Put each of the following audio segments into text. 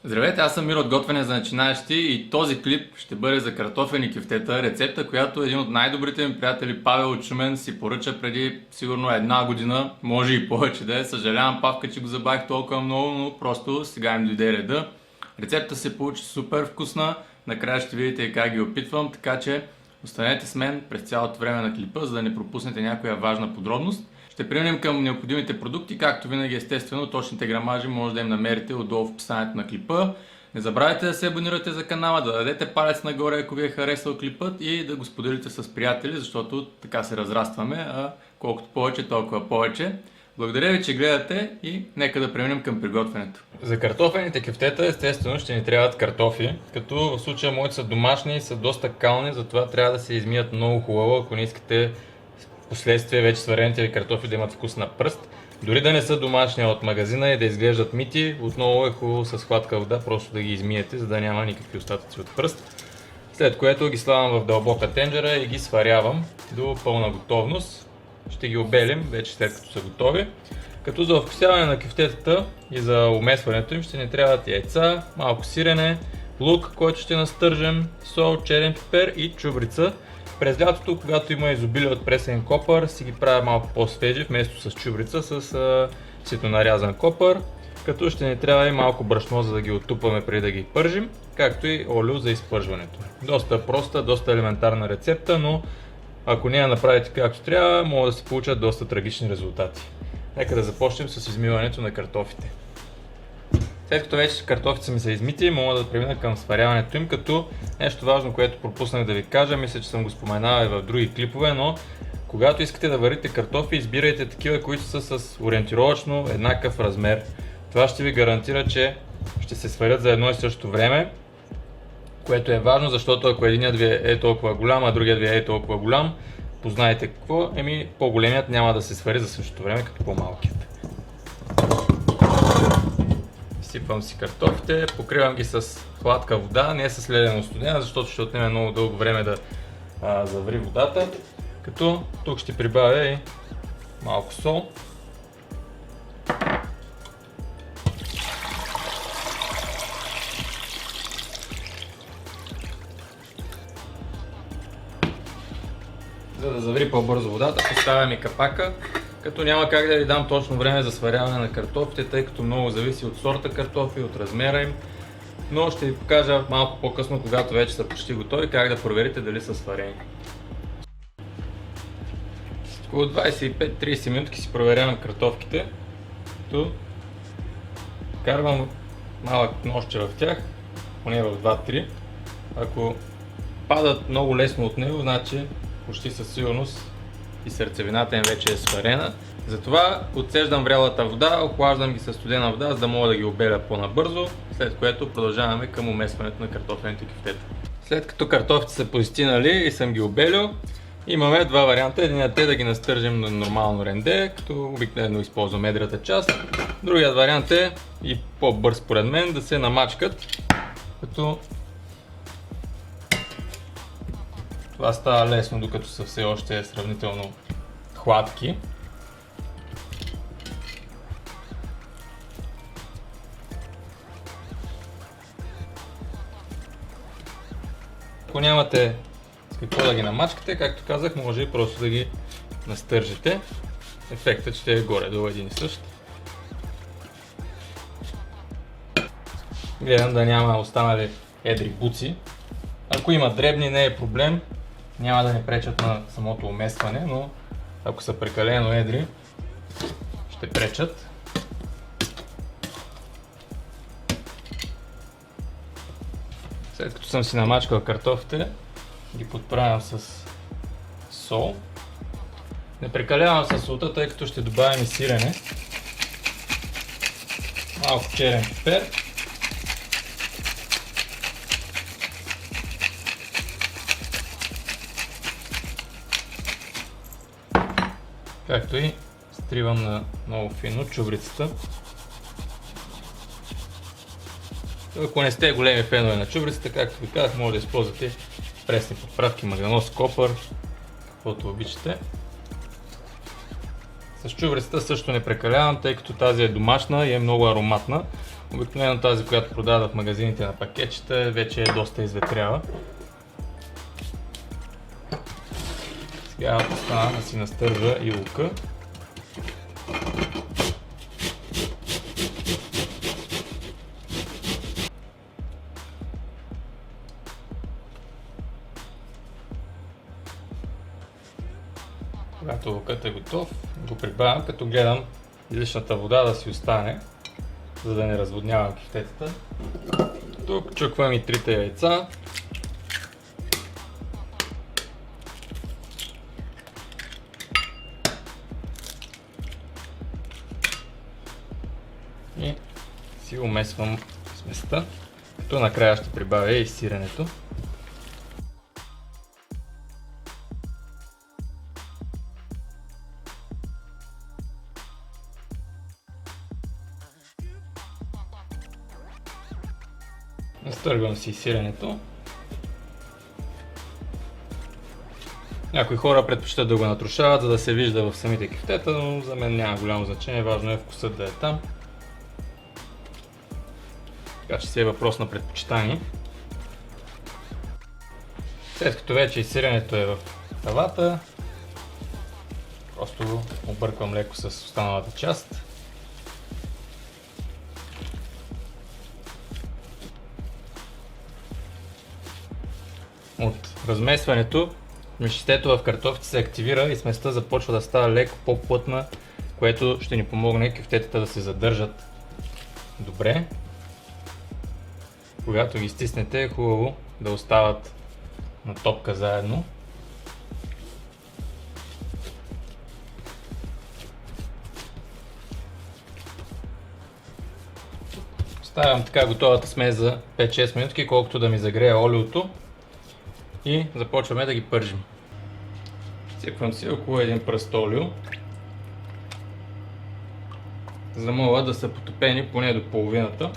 Здравейте, аз съм Миро от Готвене за начинаещи и този клип ще бъде за картофени кюфтета, рецепта, която един от най-добрите ми приятели Павел от Шумен си поръча преди сигурно една година, може и повече да е. Съжалявам, Павка, че го забавих толкова много, но просто сега им дойде реда. Рецепта се получи супер вкусна, накрая ще видите как ги опитвам, така че останете с мен през цялото време на клипа, за да не пропуснете някоя важна подробност. Ще преминем към необходимите продукти, както винаги естествено точните грамажи може да им намерите отдолу в описанието на клипа. Не забравяйте да се абонирате за канала, да дадете палец нагоре, ако ви е харесал клипът и да го споделите с приятели, защото така се разрастваме, а колкото повече, толкова повече. Благодаря ви, че гледате и нека да преминем към приготвянето. За картофените кюфтета естествено ще ни трябват картофи, като в случая моите са домашни и са доста кални, затова трябва да се измият много хубаво, ако не искате последствие вече сварените ви картофи да имат вкус на пръст. Дори да не са домашни от магазина и да изглеждат мити, отново е хубаво с хладка вода просто да ги измиете, за да няма никакви остатъци от пръст. След което ги слагам в дълбока тенджера и ги сварявам до пълна готовност. Ще ги обелим вече след като са готови. Като за овкусяване на кюфтетата и за умесването им ще ни трябват яйца, малко сирене, лук, който ще настържем, сол, черен пипер и чубрица. През лятото, когато има изобилие от пресен копър, си ги правя малко по-свежи, вместо с чубрица, с ситно нарязан копър. Като ще ни трябва и малко брашно, за да ги оттупаме преди да ги пържим, както и олио за изпържването. Доста проста, доста елементарна рецепта, но ако не я направите както трябва, могат да се получат доста трагични резултати. Нека да започнем с измиването на картофите. След като вече картофите ми са измити, мога да премина към сваряването им, като нещо важно, което пропуснах да ви кажа, мисля, че съм го споменал и в други клипове, но когато искате да варите картофи, избирайте такива, които са с ориентировъчно еднакъв размер. Това ще ви гарантира, че ще се сварят за едно и също време, което е важно, защото ако единият ви е толкова голям, а другият ви е толкова голям, познайте какво, по-големият няма да се свари за същото време като по-малкият. Сипвам си картофите, покривам ги с хладка вода, не с ледено студена, защото ще отнеме много дълго време да заври водата. Като тук ще прибавя и малко сол. За да заври по-бързо водата, поставям и капака. Като няма как да ви дам точно време за сваряване на картофите, тъй като много зависи от сорта картофи, от размера им. Но ще ви покажа малко по-късно, когато вече са почти готови, как да проверите дали са сварени. Около 25-30 минутки си проверявам картофките. Като карвам малък ножче в тях, поне в 2-3. Ако падат много лесно от него, значи почти със сигурност и сърцевината им вече е сварена. Затова отцеждам врялата вода, охлаждам ги със студена вода, за да мога да ги обеля по-набързо, след което продължаваме към умесването на картофените кюфтета. След като картофите са поистинали и съм ги обелил, имаме два варианта. Единият е да ги настържим на нормално ренде, като обикновено използвам едрата част. Другият вариант е и по-бърз според мен да се намачкат, като това става лесно, докато са все още сравнително хладки. Ако нямате с какво да ги намачкате, както казах, може и просто да ги настържите. Ефектът ще е горе-долу един и същ. Гледам да няма останали едри буци. Ако има дребни, не е проблем. Няма да не пречат на самото уместване, но ако са прекалено едри, ще пречат. След като съм си намачкал картофите, ги подправям с сол. Не прекалявам с солта, тъй като ще добавим и сирене. Малко черен пипер. Както и стривам на много фино чубрицата. Ако не сте големи фенове на чубрицата, както ви казах, може да използвате пресни подправки, маганос, копър, каквото обичате. С чубрицата също не прекалявам, тъй като тази е домашна и е много ароматна. Обикновено тази, която продават в магазините на пакетчета, вече е доста изветряла. Сега остана да си настържа и лука. Когато лукът е готов, го прибавям, като гледам излишната вода да си остане, за да не разводнявам кифтетата. Тук чуквам и 3 яйца. И си умесвам сместа, като накрая ще прибавя и сиренето. Настъргвам си сиренето. Някои хора предпочитат да го натрушават, за да се вижда в самите кифтета, но за мен няма голямо значение, важно е вкусът да е там. Така че си е въпрос на предпочитание. След като вече и сиренето е в тавата, просто го обърквам леко с останалата част. От размесването мешистето в картофите се активира и сместа започва да става леко по-плътна, което ще ни помогне кюфтетата да се задържат добре. Когато ги стиснете, е хубаво да остават на топка заедно. Оставям така готовата смес за 5-6 минутки, колкото да ми загрее олиото. И започваме да ги пържим. Сипвам си около един пръст олио, за да могат да са потопени поне до половината.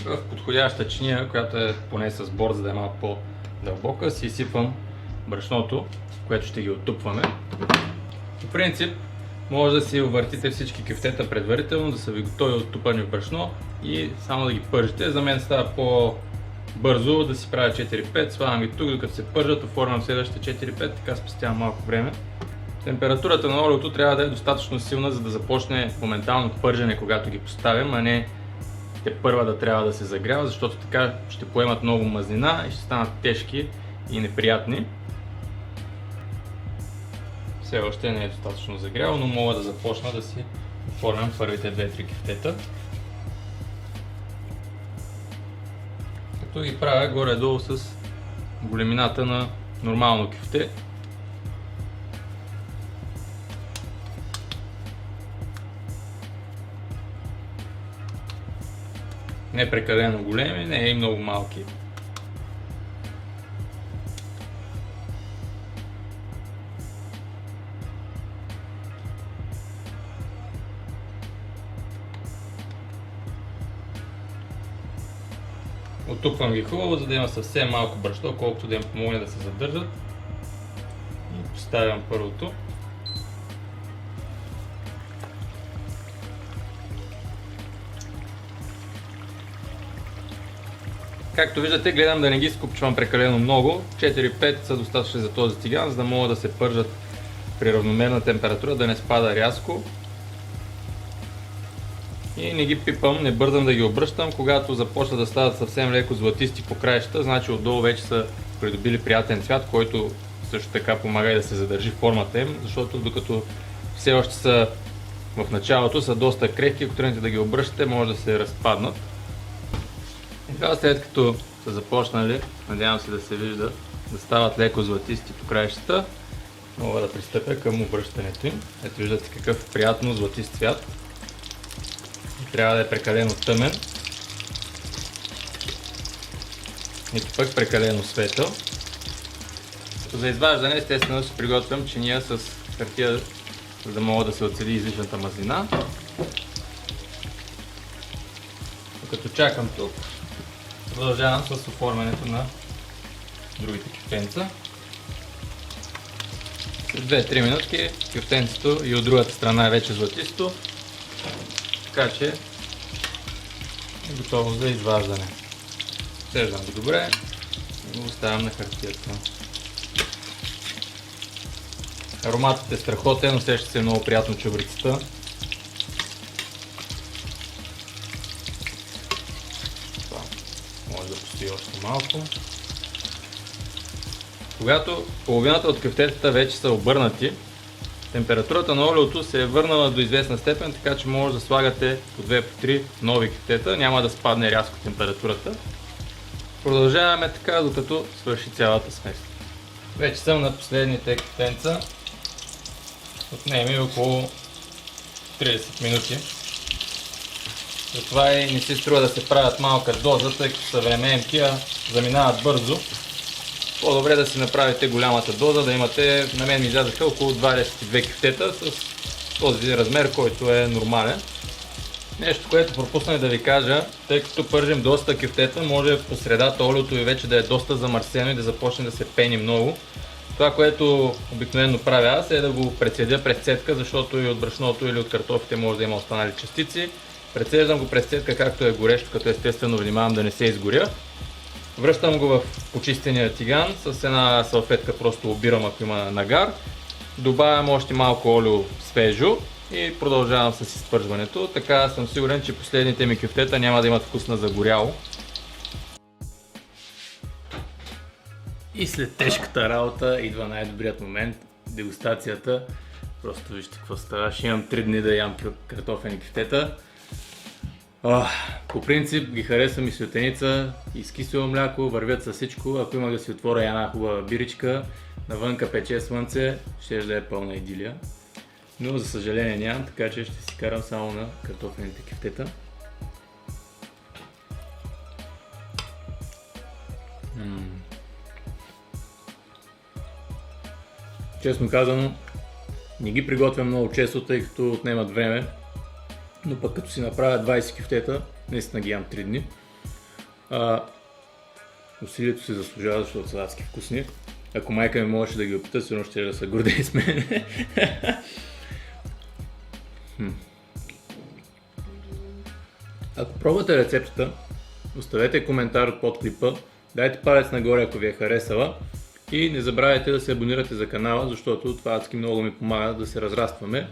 В подходяща чиния, която е поне с борд, за да е малко по-дълбока, си изсипвам брашното, което ще ги оттупваме. По принцип, може да си увъртите всички кюфтета предварително, да са ви готови оттупани в брашно и само да ги пържите. За мен става по-бързо да си правя 4-5, слагам ги тук, докато се пържат, оформям следващите 4-5, така спестявам малко време. Температурата на олиото трябва да е достатъчно силна, за да започне моментално пържене, когато ги поставям, а не първа да трябва да се загрява, защото така ще поемат много мазнина и ще станат тежки и неприятни. Все още не е достатъчно загрял, но мога да започна да си оформям първите 2-3 кюфтета. Като ги правя горе-долу с големината на нормално кюфте. Не прекалено големи, не и много малки. Оттупвам ги хубаво, за да има съвсем малко брашно, колкото да им помогне да се задържат. И поставям първото. Както виждате, гледам да не ги скупчвам прекалено много. 4-5 са достатъчни за този тиган, за да могат да се пържат при равномерна температура, да не спада рязко. И не ги пипам, не бързам да ги обръщам. Когато започнат да стават съвсем леко златисти по краищата, значи отдолу вече са придобили приятен цвят, който също така помага и да се задържи формата им, защото докато все още са в началото, са доста крехки, ако тръгнете да ги обръщате, може да се разпаднат. И така, след като са започнали, надявам се да се вижда, да стават леко златисти по краищата, мога да пристъпя към обръщането им. Ето виждате какъв приятно златист цвят. Трябва да е прекалено тъмен, нито пък прекалено светъл. За изваждане естествено ще приготвям чиния с хартия, за да мога да се отцеди излишната мазнина. Като чакам тук, продължавам с оформянето на другите кюфтенца. 2-3 минутки кюфтенцето и от другата страна е вече златисто, така че е готово за изваждане. Сеждам го добре и го оставям на хартията. Ароматът е страхотен, усеща се много приятно чабрицата. Това може да постои още малко. Когато половината от кюфтетата вече са обърнати, температурата на олиото се е върнала до известна степен, така че може да слагате по 2-3 нови кюфтета, няма да спадне рязко температурата. Продължаваме така, докато свърши цялата смес. Вече съм на последните кюфтенца. Отнеме ми около 30 минути. Затова и не си струва да се правят малка доза, тъй като съвременните заминават бързо. По-добре да си направите голямата доза, да имате, на мен ми излязаха около 22 кюфтета с този размер, който е нормален. Нещо, което пропуснах да ви кажа, тъй като пържим доста кюфтета, може по средата олиото ви вече да е доста замърсено и да започне да се пени много. Това, което обикновено правя аз, е да го прецедя през цедка, защото и от брашното или от картофите може да има останали частици. Прецеждам го през цедка, както е горещо, като естествено внимавам да не се изгоря. Връщам го в почистения тиган, с една салфетка просто обирам, ако има нагар. Добавям още малко олио свежо и продължавам с изпържването. Така съм сигурен, че последните ми кюфтета няма да имат вкус на загоряло. И след тежката работа идва най-добрият момент – дегустацията. Просто вижте какво става. Ще имам 3 дни да ям картофени кюфтета. По принцип ги харесвам и сютеница, и с кисело мляко, вървят с всичко. Ако има да си отворя една хубава биричка, навънка пече слънце, ще да е пълна идилия. Но за съжаление нямам, така че ще си карам само на картофените кюфтета. Честно казано, не ги приготвям много често, тъй като отнемат време. Но пък като си направя 20 кюфтета, наистина ги ям 3 дни. Усилието се заслужава, защото са адски вкусни. Ако майка ми можеше да ги опита, сигурно ще да се гордее с мен. Ако пробвате рецептата, оставете коментар под клипа, дайте палец нагоре, ако ви е харесала. И не забравяйте да се абонирате за канала, защото това адски много ми помага да се разрастваме.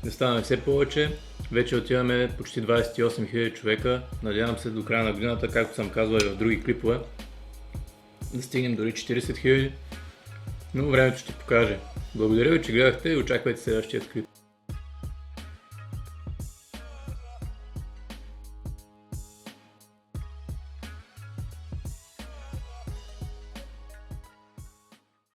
Не ставаме все повече. Вече отиваме почти 28 000 човека. Надявам се до края на годината, както съм казвал и в други клипове, да стигнем дори 40 000. Но времето ще покаже. Благодаря ви, че гледахте и очаквайте следващия клип.